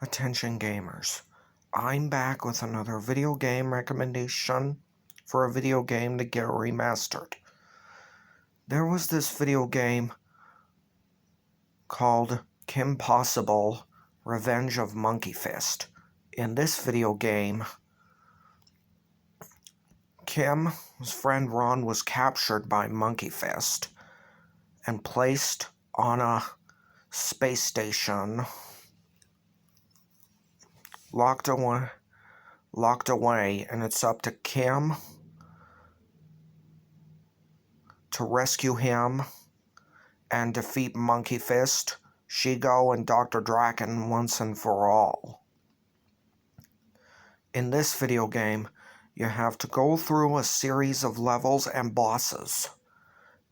Attention gamers, I'm back with another video game recommendation for a video game to get remastered. There was this video game called Kim Possible: Revenge of Monkey Fist. In this video game, Kim's friend Ron was captured by Monkey Fist and placed on a space station, locked away, and it's up to Kim to rescue him and defeat Monkey Fist, Shego, and Dr. Draken once and for all. In this video game, you have to go through a series of levels and bosses,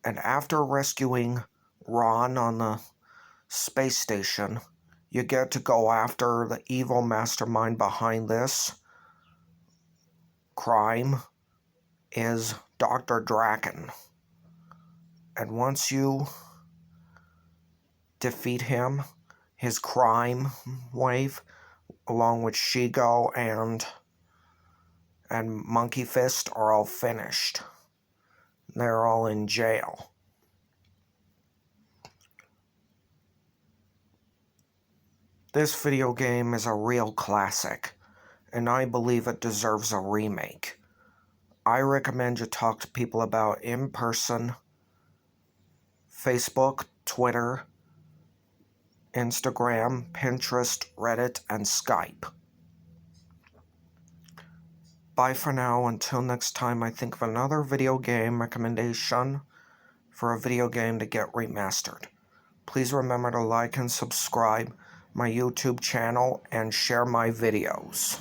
and after rescuing Ron on the space station, you get to go after the evil mastermind behind this crime is Dr. Draken. And once you defeat him, his crime wave, along with Shego and Monkey Fist, are all finished. They're all in jail. This video game is a real classic, and I believe it deserves a remake. I recommend you talk to people about it in person, Facebook, Twitter, Instagram, Pinterest, Reddit, and Skype. Bye for now. Until next time, I think of another video game recommendation for a video game to get remastered. Please remember to like and subscribe my YouTube channel and share my videos.